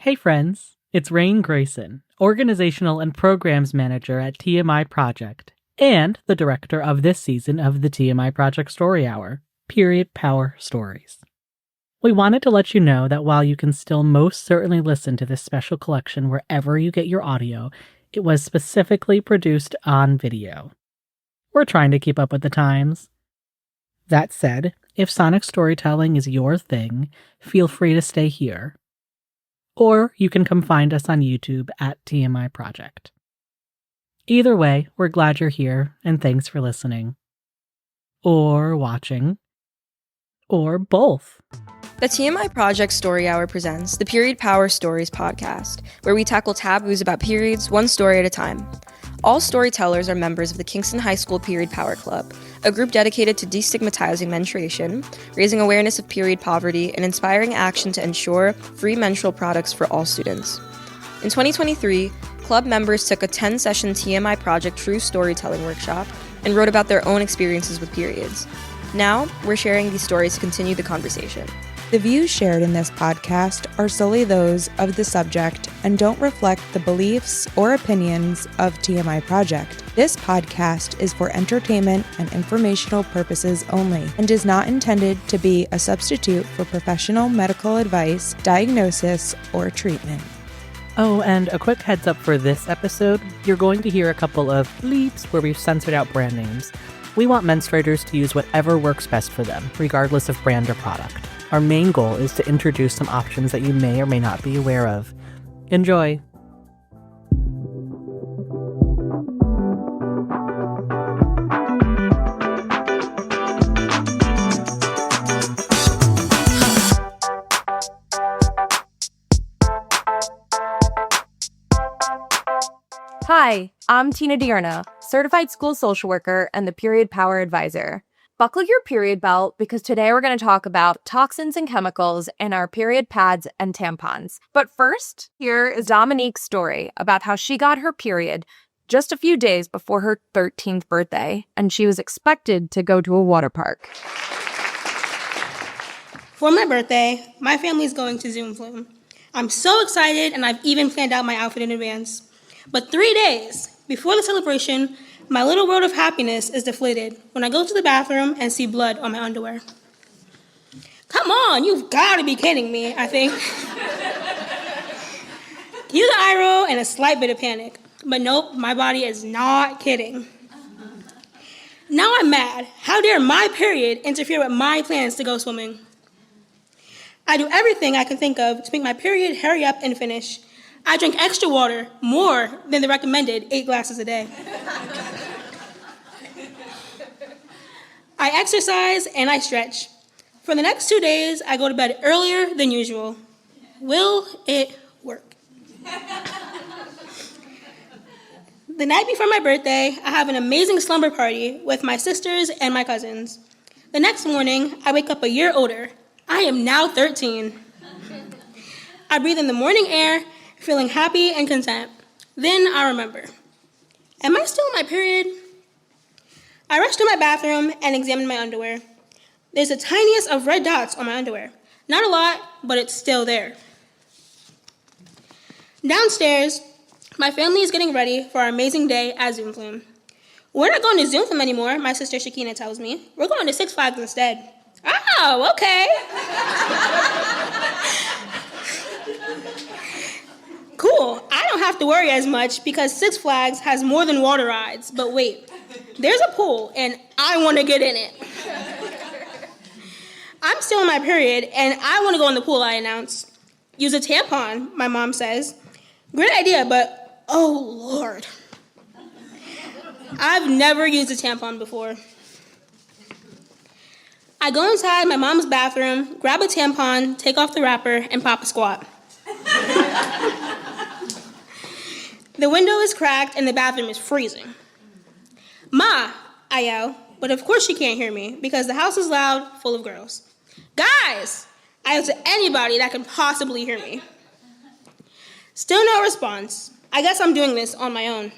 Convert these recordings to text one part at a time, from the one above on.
Hey friends, it's Raine Grayson, Organizational and Programs Manager at TMI Project, and the director of this season of the TMI Project Story Hour, Period Power Stories. We wanted to let you know that while you can still most certainly listen to this special collection wherever you get your audio, it was specifically produced on video. We're trying to keep up with the times. That said, if sonic storytelling is your thing, feel free to stay here. Or you can come find us on YouTube at TMI Project. Either way, we're glad you're here, and thanks for listening. Or watching. Or both. The TMI Project Story Hour presents the Period Power Stories podcast, where we tackle taboos about periods one story at a time. All storytellers are members of the Kingston High School Period Power Club, a group dedicated to destigmatizing menstruation, raising awareness of period poverty, and inspiring action to ensure free menstrual products for all students. In 2023, club members took a 10-session TMI Project True Storytelling workshop and wrote about their own experiences with periods. Now, we're sharing these stories to continue the conversation. The views shared in this podcast are solely those of the subject and don't reflect the beliefs or opinions of TMI Project. This podcast is for entertainment and informational purposes only and is not intended to be a substitute for professional medical advice, diagnosis, or treatment. Oh, and a quick heads up for this episode, you're going to hear a couple of bleeps where we've censored out brand names. We want menstruators to use whatever works best for them, regardless of brand or product. Our main goal is to introduce some options that you may or may not be aware of. Enjoy! Hi, I'm Tina Dierna, certified school social worker and the Period Power Advisor. Buckle your period belt because today we're going to talk about toxins and chemicals in our period pads and tampons. But first, here is Domonique's story about how she got her period just a few days before her 13th birthday, and she was expected to go to a water park. For my birthday, my family's going to Zoom Flume. I'm so excited, and I've even planned out my outfit in advance. But 3 days before the celebration, my little world of happiness is deflated when I go to the bathroom and see blood on my underwear. Come on, you've got to be kidding me, I think. Cue the eye roll and a slight bit of panic. But nope, my body is not kidding. Now I'm mad. How dare my period interfere with my plans to go swimming? I do everything I can think of to make my period hurry up and finish. I drink extra water, more than the recommended 8 glasses a day. I exercise and I stretch. For the next 2 days, I go to bed earlier than usual. Will it work? The night before my birthday, I have an amazing slumber party with my sisters and my cousins. The next morning, I wake up a year older. I am now 13. I breathe in the morning air, feeling happy and content. Then I remember, am I still in my period? I rush to my bathroom and examine my underwear. There's the tiniest of red dots on my underwear. Not a lot, but it's still there. Downstairs, my family is getting ready for our amazing day at Zoom Flume. We're not going to Zoom Flume anymore, my sister Shakina tells me. We're going to Six Flags instead. Oh, okay. Cool, I don't have to worry as much because Six Flags has more than water rides. But wait, there's a pool and I want to get in it. I'm still in my period and I want to go in the pool, I announce. Use a tampon, my mom says. Great idea, but oh Lord. I've never used a tampon before. I go inside my mom's bathroom, grab a tampon, take off the wrapper, and pop a squat. The window is cracked and the bathroom is freezing. Ma, I yell, but of course she can't hear me because the house is loud, full of girls. Guys, I yell to anybody that can possibly hear me. Still no response. I guess I'm doing this on my own.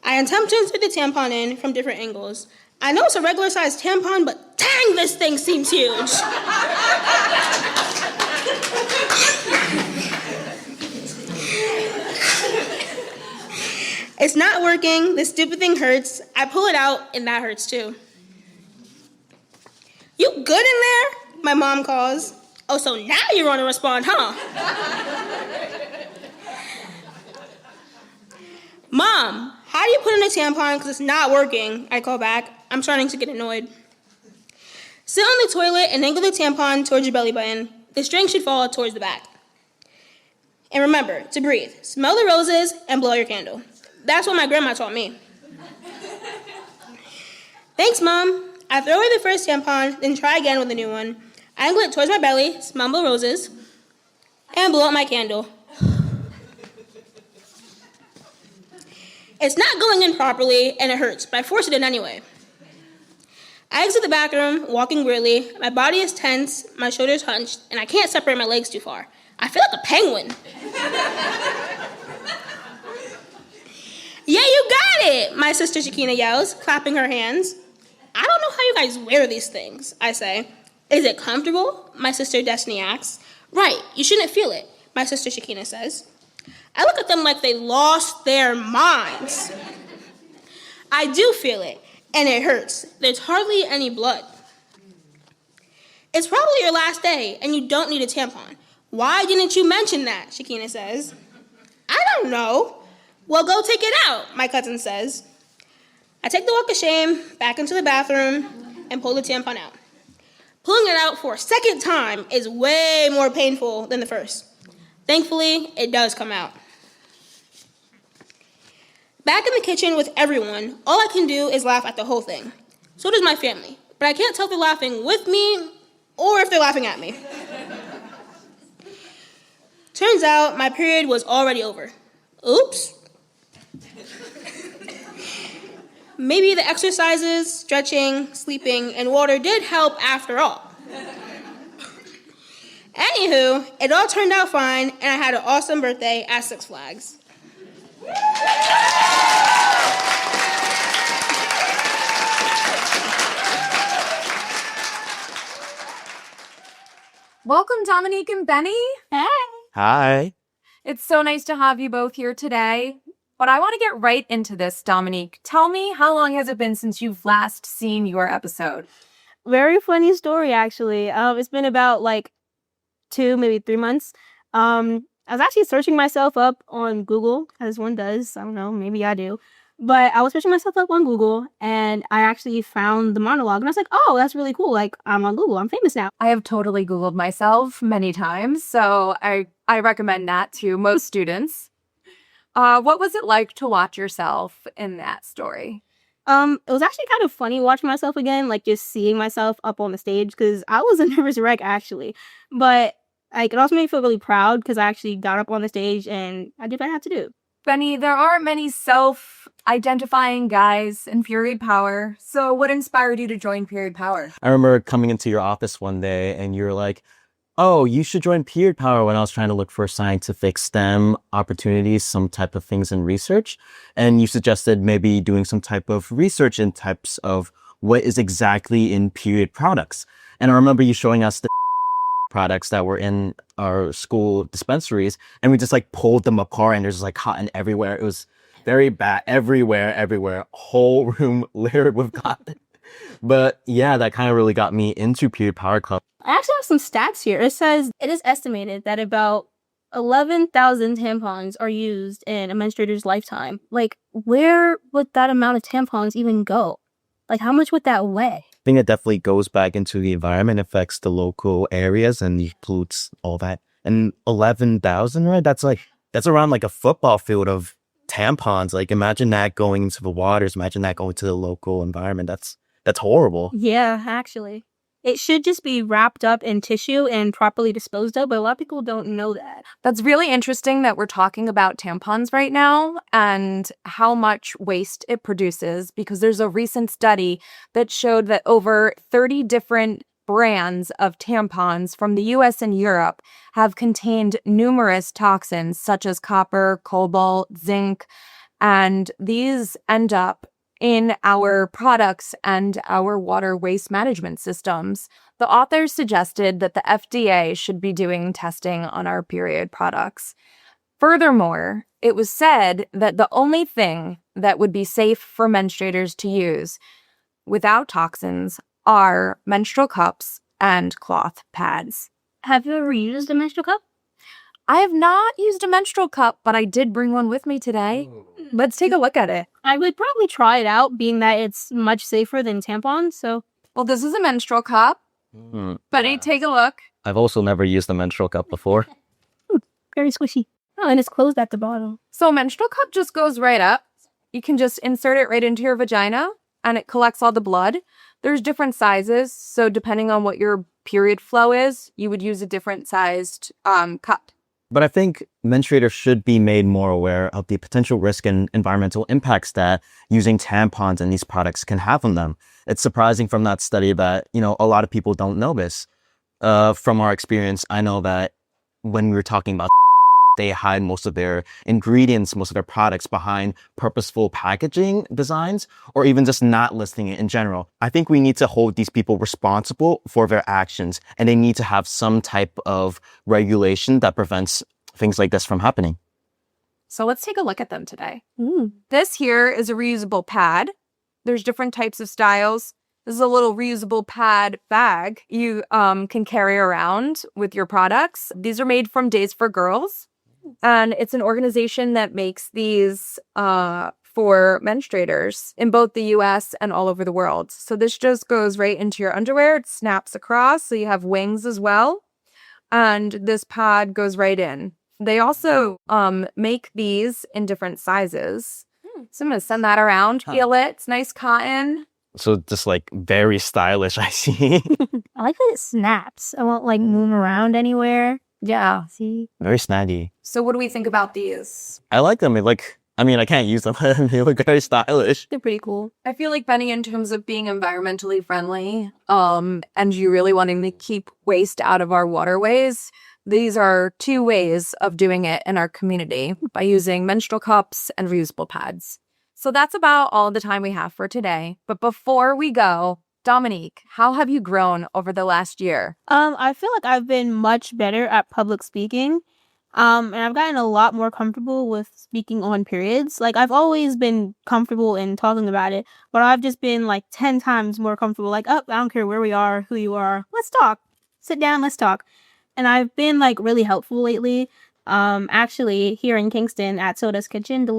I attempt to insert the tampon in from different angles. I know it's a regular sized tampon, but dang, this thing seems huge. It's not working. This stupid thing hurts. I pull it out, and that hurts too. You good in there? My mom calls. Oh, so now you want to respond, huh? Mom, how do you put in a tampon because it's not working? I call back. I'm starting to get annoyed. Sit on the toilet and angle the tampon towards your belly button. The string should fall towards the back. And remember to breathe. Smell the roses and blow your candle. That's what my grandma taught me. Thanks, Mom. I throw away the first tampon, then try again with a new one. I angle it towards my belly, smell the roses, and blow out my candle. It's not going in properly, and it hurts, but I force it in anyway. I exit the bathroom, walking weirdly. My body is tense, my shoulders hunched, and I can't separate my legs too far. I feel like a penguin. Yeah, you got it, my sister Shakina yells, clapping her hands. I don't know how you guys wear these things, I say. Is it comfortable? My sister Destiny asks. Right, you shouldn't feel it, my sister Shakina says. I look at them like they lost their minds. I do feel it, and it hurts. There's hardly any blood. It's probably your last day, and you don't need a tampon. Why didn't you mention that? Shakina says. I don't know. Well, go take it out, my cousin says. I take the walk of shame back into the bathroom and pull the tampon out. Pulling it out for a second time is way more painful than the first. Thankfully, it does come out. Back in the kitchen with everyone, all I can do is laugh at the whole thing. So does my family, but I can't tell if they're laughing with me or if they're laughing at me. Turns out my period was already over. Oops. Maybe the exercises, stretching, sleeping, and water did help after all. Anywho, it all turned out fine, and I had an awesome birthday at Six Flags. Welcome, Domonique and Benny. Hey. Hi. It's so nice to have you both here today. But I want to get right into this, Domonique. Tell me, how long has it been since you've last seen your episode? Very funny story, actually. It's been about 2, maybe 3 months. I was actually searching myself up on Google, as one does. I don't know, maybe I do. But I was searching myself up on Google, and I actually found the monologue. And I was like, oh, that's really cool. I'm on Google. I'm famous now. I have totally Googled myself many times, so I recommend that to most students. What was it like to watch yourself in that story? It was actually kind of funny watching myself again, just seeing myself up on the stage, because I was a nervous wreck, actually. But it also made me feel really proud because I actually got up on the stage and I did what I had to do. Benny, there are many self-identifying guys in Period Power. So what inspired you to join Period Power? I remember coming into your office one day and you were like, oh, you should join Period Power, when I was trying to look for scientific STEM opportunities, some type of things in research. And you suggested maybe doing some type of research in types of what is exactly in period products. And I remember you showing us the products that were in our school dispensaries, and we just pulled them apart, and there's cotton everywhere. It was very bad, everywhere, whole room littered with cotton. But yeah, that kind of really got me into Period Power Club. I actually have some stats here. It says it is estimated that about 11,000 tampons are used in a menstruator's lifetime. Where would that amount of tampons even go? How much would that weigh? I think it definitely goes back into the environment, affects the local areas, and pollutes all that. And 11,000, right? That's around a football field of tampons. Imagine that going into the waters. Imagine that going to the local environment. That's horrible. Yeah, actually. It should just be wrapped up in tissue and properly disposed of, but a lot of people don't know that. That's really interesting that we're talking about tampons right now and how much waste it produces, because there's a recent study that showed that over 30 different brands of tampons from the US and Europe have contained numerous toxins such as copper, cobalt, zinc, and these end up in our products and our water waste management systems. The authors suggested that the FDA should be doing testing on our period products. Furthermore, it was said that the only thing that would be safe for menstruators to use without toxins are menstrual cups and cloth pads. Have you ever used a menstrual cup? I have not used a menstrual cup, but I did bring one with me today. Let's take a look at it. I would probably try it out, being that it's much safer than tampons. So, Well, this is a menstrual cup. Buddy, take a look. I've also never used a menstrual cup before. very squishy. Oh, and it's closed at the bottom. So a menstrual cup just goes right up. You can just insert it right into your vagina and it collects all the blood. There's different sizes. So depending on what your period flow is, you would use a different sized cup. But I think menstruators should be made more aware of the potential risk and environmental impacts that using tampons and these products can have on them. It's surprising from that study that, a lot of people don't know this. From our experience, I know that when we were talking about they hide most of their ingredients, most of their products behind purposeful packaging designs, or even just not listing it in general. I think we need to hold these people responsible for their actions, and they need to have some type of regulation that prevents things like this from happening. So let's take a look at them today. This here is a reusable pad. There's different types of styles. This is a little reusable pad bag you can carry around with your products. These are made from Days for Girls. And it's an organization that makes these for menstruators in both the US and all over the world. So this just goes right into your underwear. It snaps across, so you have wings as well. And this pad goes right in. They also make these in different sizes. So I'm going to send that around. Feel it. It's nice cotton. So just like very stylish, I see. I like that it snaps. I won't move around anywhere. Yeah. See? Very snazzy. So what do we think about these? I like them. I can't use them. They look very stylish. They're pretty cool. I feel like, Benny, in terms of being environmentally friendly, and you really wanting to keep waste out of our waterways, these are two ways of doing it in our community by using menstrual cups and reusable pads. So that's about all the time we have for today. But before we go, Domonique, how have you grown over the last year? I feel like I've been much better at public speaking. And I've gotten a lot more comfortable with speaking on periods. I've always been comfortable in talking about it, but I've just been 10 times more comfortable. I don't care where we are, who you are. Let's talk. Sit down, let's talk. And I've been really helpful lately. Actually here in Kingston at Soda's Kitchen, the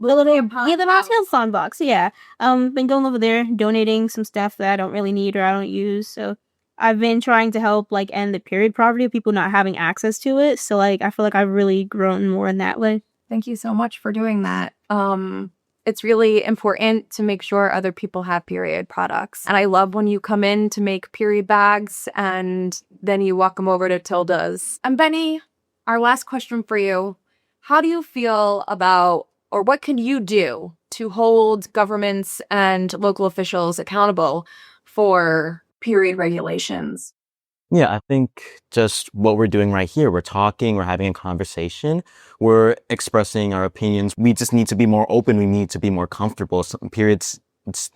tampon box. Yeah. Been going over there donating some stuff that I don't really need or I don't use. So I've been trying to help end the period poverty of people not having access to it. So I feel like I've really grown more in that way. Thank you so much for doing that. It's really important to make sure other people have period products. And I love when you come in to make period bags and then you walk them over to Tilda's. And Benny, our last question for you. How do you feel about, or what can you do to hold governments and local officials accountable for period regulations? Yeah, I think just what we're doing right here, we're talking, we're having a conversation, we're expressing our opinions. We just need to be more open. We need to be more comfortable. Some periods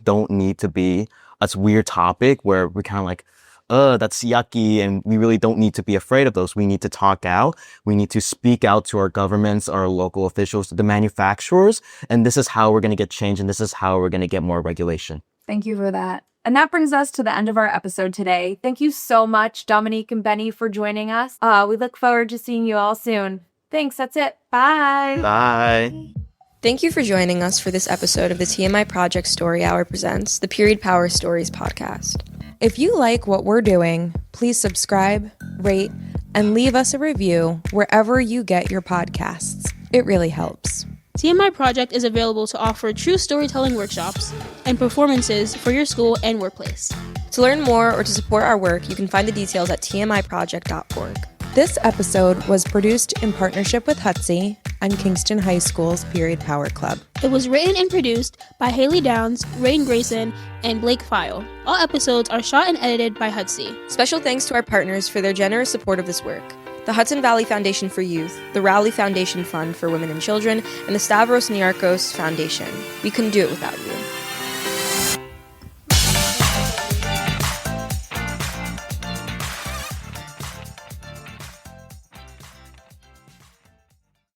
don't need to be a weird topic where we're kind of that's yucky, and we really don't need to be afraid of those. We need to talk out. We need to speak out to our governments, our local officials, the manufacturers, and this is how we're going to get change, and this is how we're going to get more regulation. Thank you for that. And that brings us to the end of our episode today. Thank you so much, Domonique and Benny, for joining us. We look forward to seeing you all soon. Thanks. That's it. Bye. Bye. Thank you for joining us for this episode of the TMI Project Story Hour presents the Period Power Stories podcast. If you like what we're doing, please subscribe, rate, and leave us a review wherever you get your podcasts. It really helps. TMI Project is available to offer true storytelling workshops and performances for your school and workplace. To learn more or to support our work, you can find the details at tmiproject.org. This episode was produced in partnership with HUDSY and Kingston High School's Period Power Club. It was written and produced by Hayley Downs, Raine Grayson, and Pfeil. All episodes are shot and edited by HUDSY. Special thanks to our partners for their generous support of this work. The Hudson Valley Foundation for Youth, the Rowley Foundation Fund for Women and Children, and the Stavros Niarchos Foundation. We couldn't do it without you.